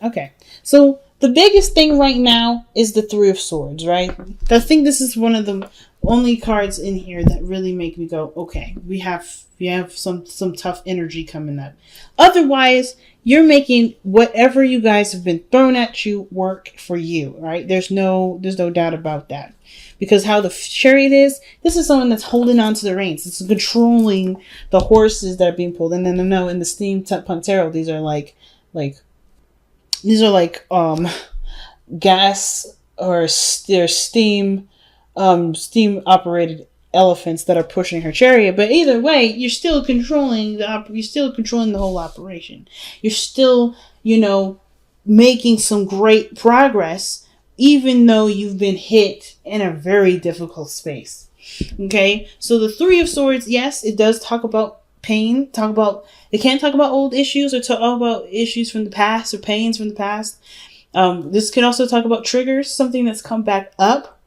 Okay. So the biggest thing right now is the Three of Swords, right? I think this is one of the only cards in here that really make me go, okay, we have some tough energy coming up. Otherwise, you're making whatever you guys have been thrown at you work for you, right? There's no doubt about that. Because how the Chariot is, this is someone that's holding on to the reins. It's controlling the horses that are being pulled. And then no, in the Steam Tarot, these are like gas or they're steam operated elephants that are pushing her chariot. But either way, you're still controlling the whole operation. You're still, making some great progress, even though you've been hit in a very difficult space. Okay, so the Three of Swords, yes, it does talk about pain. It can't talk about old issues or talk about issues from the past or pains from the past. This can also talk about triggers, something that's come back up.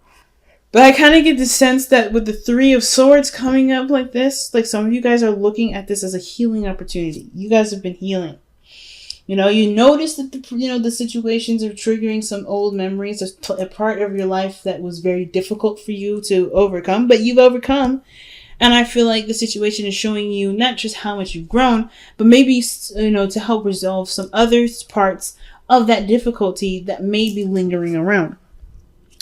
But I kind of get the sense that with the Three of Swords coming up like this, like some of you guys are looking at this as a healing opportunity. You guys have been healing. You notice that the situations are triggering some old memories, a part of your life that was very difficult for you to overcome, but you've overcome. And I feel like the situation is showing you not just how much you've grown, but maybe, to help resolve some other parts of that difficulty that may be lingering around.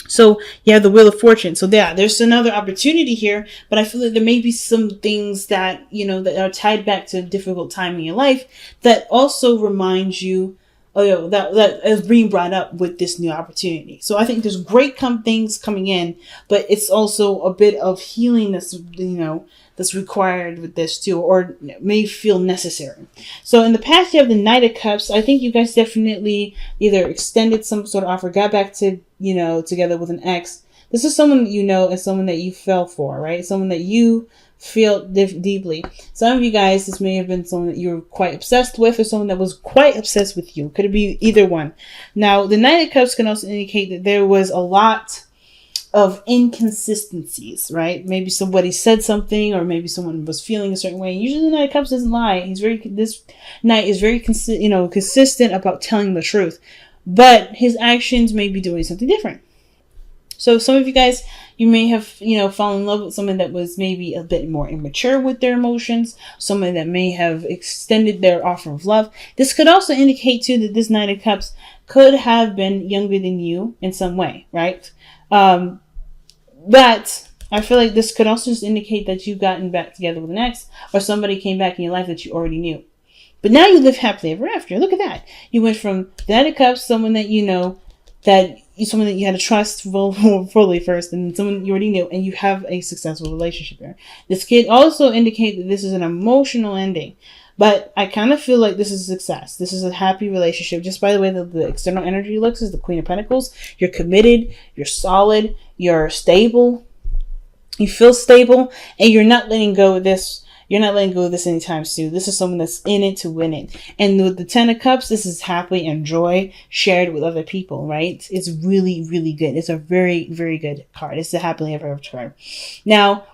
So you have the Wheel of Fortune. So there's another opportunity here, but I feel like there may be some things that, that are tied back to a difficult time in your life that also reminds you, that is being brought up with this new opportunity. So I think there's great things coming in, but it's also a bit of healing that's required with this too, or may feel necessary. So in the past, you have the Knight of Cups. I think you guys definitely either extended some sort of offer, got back to, together with an ex. This is someone that and someone that you fell for, right? Someone that you feel deeply. Some of you guys, this may have been someone that you were quite obsessed with, or someone that was quite obsessed with you. Could it be either one? Now, the Knight of Cups can also indicate that there was a lot of inconsistencies, right? Maybe somebody said something, or maybe someone was feeling a certain way. Usually the Knight of Cups doesn't lie. This Knight is very consistent about telling the truth, but his actions may be doing something different. So some of you guys, you may have, fallen in love with someone that was maybe a bit more immature with their emotions, someone that may have extended their offer of love. This could also indicate too that this Knight of Cups could have been younger than you in some way, right? But I feel like this could also just indicate that you've gotten back together with an ex, or somebody came back in your life that you already knew. But now you live happily ever after. Look at that. You went from the Knight of Cups, someone that someone that you had to trust fully first, and someone you already knew, and you have a successful relationship there. This could also indicate that this is an emotional ending. But I kind of feel like this is a success. This is a happy relationship. Just by the way the external energy looks is the Queen of Pentacles. You're committed. You're solid. You're stable. You feel stable. And you're not letting go of this. You're not letting go of this anytime soon. This is someone that's in it to win it. And with the Ten of Cups, this is happily and joy shared with other people, right? It's really, really good. It's a very, very good card. It's a happily ever after card. Now,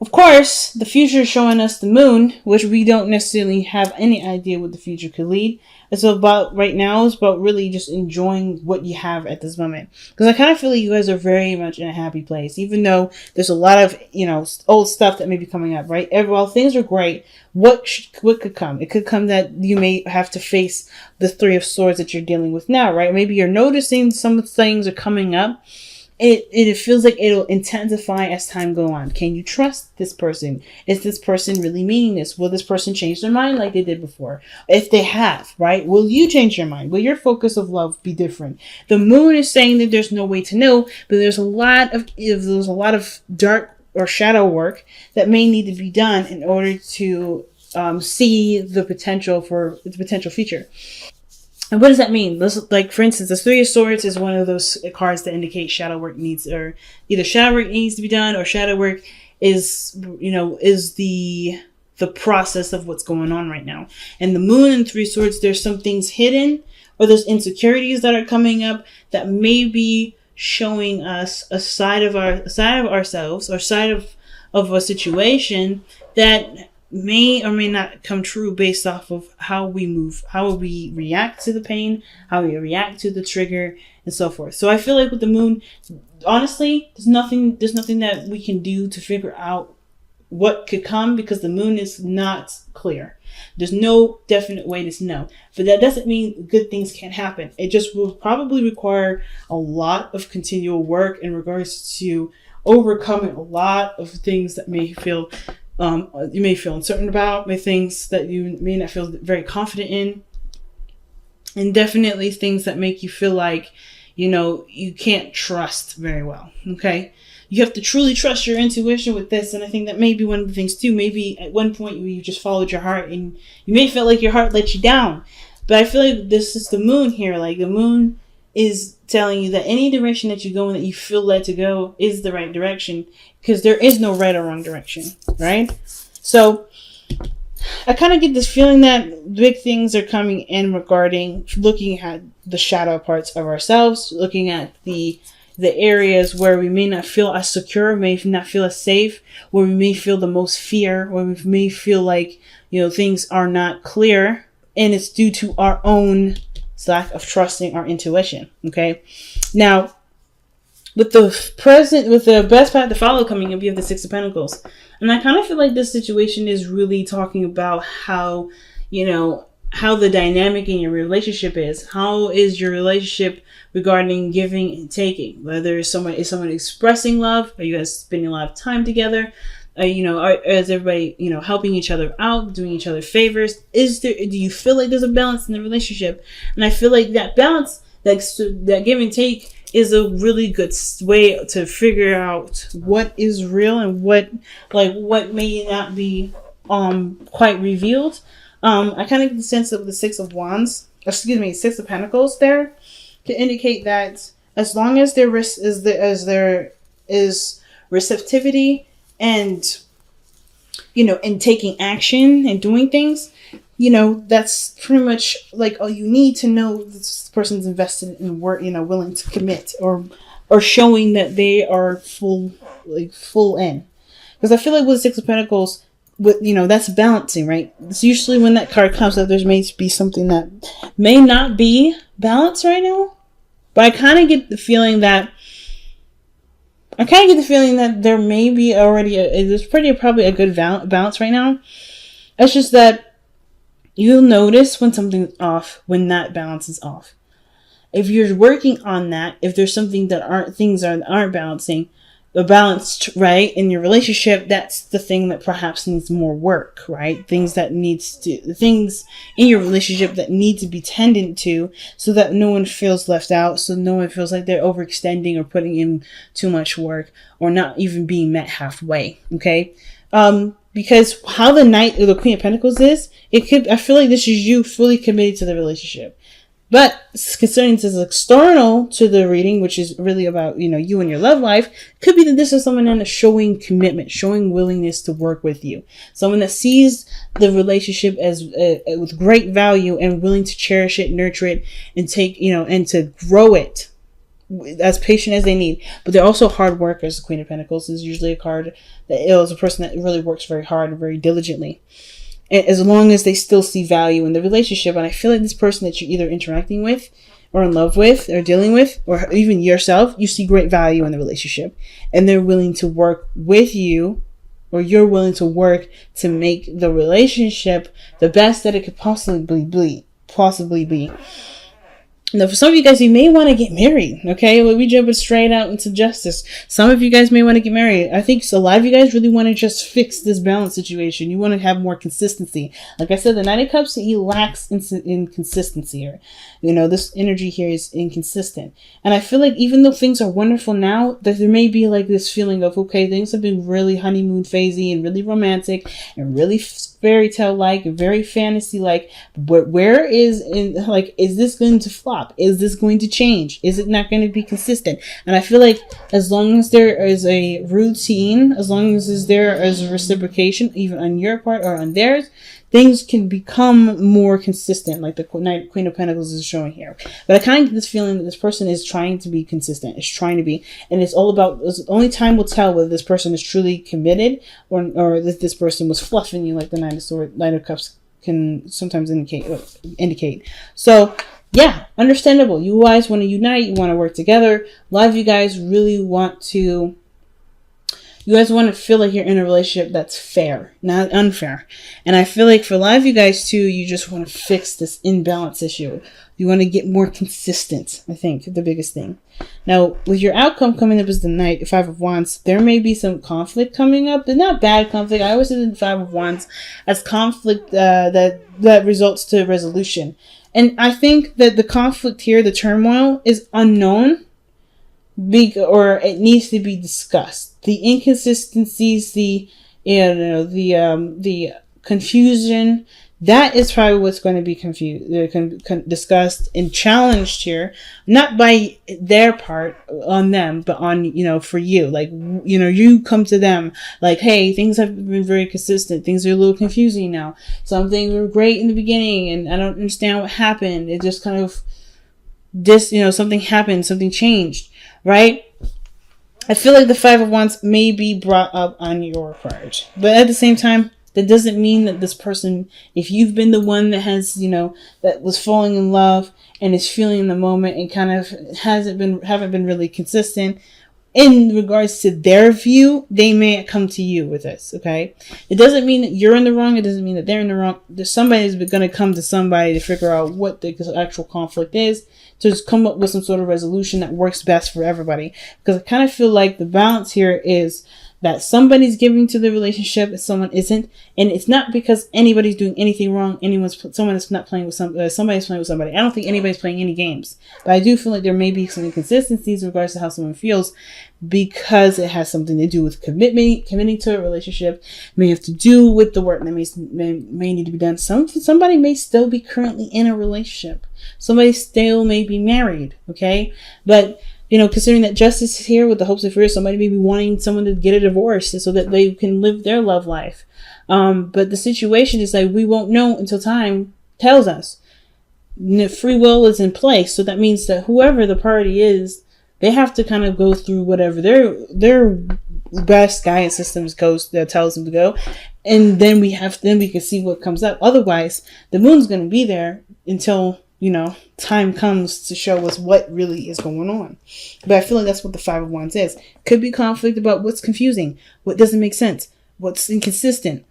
of course, the future is showing us the moon, which we don't necessarily have any idea what the future could lead. It's about really just enjoying what you have at this moment. Because I kind of feel like you guys are very much in a happy place, even though there's a lot of, old stuff that may be coming up, right? While things are great, what could come? It could come that you may have to face the Three of Swords that you're dealing with now, right? Maybe you're noticing some things are coming up. It feels like it'll intensify as time go on. Can you trust this person? Is this person really meaning this? Will this person change their mind like they did before? If they have, right? Will you change your mind? Will your focus of love be different? The moon is saying that there's no way to know, but there's a lot of dark or shadow work that may need to be done in order to see the potential future. And what does that mean? Like, for instance, the Three of Swords is one of those cards that indicate shadow work needs to be done, or shadow work is the process of what's going on right now. And the moon and Three of Swords, there's some things hidden, or there's insecurities that are coming up that may be showing us a side of ourselves, or side of a situation that may or may not come true based off of how we move, how we react to the pain, how we react to the trigger, and so forth. So I feel like with the moon, honestly, there's nothing that we can do to figure out what could come, because the moon is not clear. There's no definite way to know. But that doesn't mean good things can't happen. It just will probably require a lot of continual work in regards to overcoming a lot of things that may feel you may feel uncertain about, things that you may not feel very confident in, and definitely things that make you feel like, you can't trust very well. Okay. You have to truly trust your intuition with this. And I think that may be one of the things too. Maybe at one point you just followed your heart and you may feel like your heart let you down. But I feel like this is the moon here. Like the moon is telling you that any direction that you go in that you feel led to go is the right direction, because there is no right or wrong direction, right? So I kind of get this feeling that big things are coming in regarding looking at the shadow parts of ourselves, looking at the areas where we may not feel as secure, may not feel as safe, where we may feel the most fear, where we may feel like, things are not clear, and it's due to our own lack of trusting our intuition. Okay. Now, with the best path to follow coming up, you have the Six of Pentacles. And I kind of feel like this situation is really talking about how, how the dynamic in your relationship is. How is your relationship regarding giving and taking? Whether is someone expressing love? Are you guys spending a lot of time together? Is everybody, helping each other out, doing each other favors? Do you feel like there's a balance in the relationship? And I feel like that balance, that give and take, is a really good way to figure out what is real and what may not be quite revealed. I kind of get the sense of the Six of Pentacles there to indicate that as long as there is receptivity and and taking action and doing things, that's pretty much like all you need to know this person's invested in work, willing to commit or showing that they are full in. Because I feel like with the Six of Pentacles, that's balancing, right? It's usually when that card comes up, there may be something that may not be balanced right now. But I kind of get the feeling that there may be already there's probably a good balance right now. It's just that you'll notice when something's off, when that balance is off. If you're working on that, if there's something that aren't balancing, balanced right in your relationship, that's the thing that perhaps needs more work, right? Things in your relationship that need to be tended to, so that no one feels left out, so no one feels like they're overextending or putting in too much work, or not even being met halfway. Okay. Because how the Knight or the Queen of Pentacles is, I feel like this is you fully committed to the relationship. But concerning this is external to the reading, which is really about, you and your love life, could be that this is someone that is showing commitment, showing willingness to work with you. Someone that sees the relationship as with great value and willing to cherish it, nurture it, and take, and to grow it as patient as they need. But they're also hard workers. The Queen of Pentacles is usually a card that is a person that really works very hard and very diligently. And as long as they still see value in the relationship. And I feel like this person that you're either interacting with or in love with or dealing with, or even yourself, you see great value in the relationship. And they're willing to work with you, or you're willing to work to make the relationship the best that it could possibly be. Now, for some of you guys, you may want to get married, okay? Well, we jumping straight out into justice. Some of you guys may want to get married. I think a lot of you guys really want to just fix this balance situation. You want to have more consistency. Like I said, the Knight of Cups, he lacks in consistency here. This energy here is inconsistent. And I feel like even though things are wonderful now, that there may be like this feeling of, okay, things have been really honeymoon phasey and really romantic and really fairy tale-like and very fantasy-like. But where is this going to flop? Is this going to change? Is it not going to be consistent? And I feel like as long as there is a routine, as long as there is a reciprocation, even on your part or on theirs, things can become more consistent, like the Queen of Pentacles is showing here. But I kind of get this feeling that this person is trying to be consistent. It's trying to be, and it's all about, only time will tell whether this person is truly committed or that this person was fluffing you, like the Knight of Cups can sometimes indicate. So yeah, understandable. You guys want to unite. You want to work together. A lot of you guys really want to. You guys want to feel like you're in a relationship that's fair, not unfair. And I feel like for a lot of you guys too, you just want to fix this imbalance issue. You want to get more consistent, I think, the biggest thing. Now, with your outcome coming up as the Knight, 5 of Wands, there may be some conflict coming up, but not bad conflict. I always see the 5 of Wands as conflict that results to resolution. And I think that the conflict here, the turmoil, is unknown, or it needs to be discussed. The inconsistencies, the confusion, that is probably what's going to be discussed and challenged here, not by their part on them, but on, for you. Like, you come to them like, hey, things have been very consistent. Things are a little confusing now. Some things were great in the beginning and I don't understand what happened. It just kind of, something happened, something changed, right? I feel like the 5 of Wands may be brought up on your part, but at the same time, that doesn't mean that this person, if you've been the one that has, that was falling in love and is feeling the moment and kind of haven't been really consistent in regards to their view, they may come to you with this. Okay. It doesn't mean that you're in the wrong. It doesn't mean that they're in the wrong. Somebody's going to come to somebody to figure out what the actual conflict is, to just come up with some sort of resolution that works best for everybody. Because I kind of feel like the balance here is that somebody's giving to the relationship and someone isn't, and it's not because anybody's doing anything wrong. Someone is not playing with somebody's playing with somebody. I don't think anybody's playing any games, but I do feel like there may be some inconsistencies in regards to how someone feels, because it has something to do with committing to a relationship. It may have to do with the work that may need to be done. Somebody may still be currently in a relationship. Somebody still may be married. Okay, but considering that justice is here with the hopes of fear, somebody may be wanting someone to get a divorce so that they can live their love life. But the situation is like, we won't know until time tells us. Free will is in place. So that means that whoever the party is, they have to kind of go through whatever their best guidance systems tells them to go. And then we can see what comes up. Otherwise, the moon's going to be there until time comes to show us what really is going on. But I feel like that's what the 5 of Wands is. Could be conflict about what's confusing, what doesn't make sense, what's inconsistent,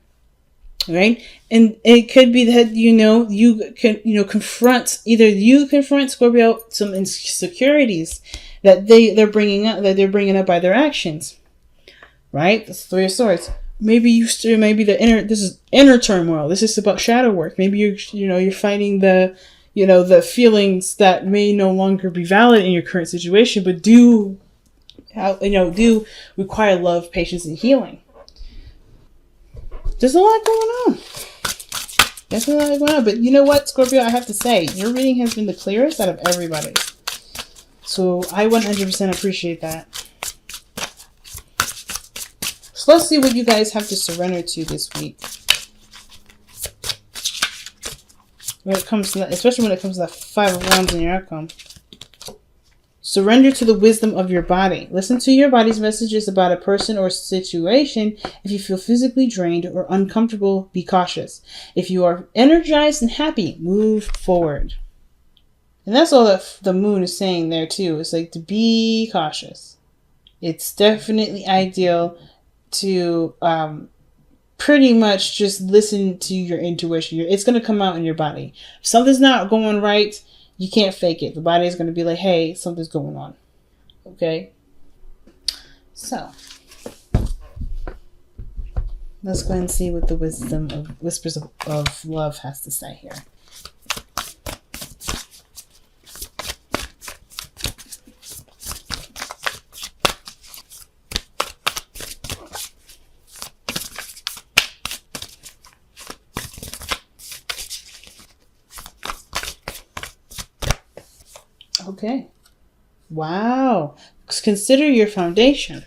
right? And it could be that, you can, confront Scorpio, some insecurities that they're bringing up by their actions, right? That's 3 of Swords. Maybe this is inner turmoil. This is about shadow work. Maybe you're fighting the feelings that may no longer be valid in your current situation, but do require love, patience, and healing. There's a lot going on. There's a lot going on. But you know what, Scorpio, I have to say, your reading has been the clearest out of everybody. So I 100% appreciate that. So let's see what you guys have to surrender to this week. When it comes to that, especially when it comes to the 5 of Wands in your outcome. Surrender to the wisdom of your body. Listen to your body's messages about a person or situation. If you feel physically drained or uncomfortable, be cautious. If you are energized and happy, move forward. And that's all that the moon is saying there too. It's like to be cautious. It's definitely ideal to pretty much just listen to your intuition. It's going to come out in your body. If something's not going right, you can't fake it. The body is going to be like, hey, something's going on. Okay? So, let's go ahead and see what the wisdom of Whispers of Love has to say here. Okay. Wow. Consider your foundation.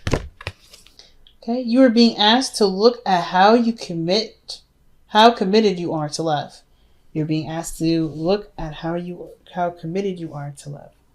Okay. You are being asked to look at how you commit how committed you are to love. You're being asked to look at how committed you are to love.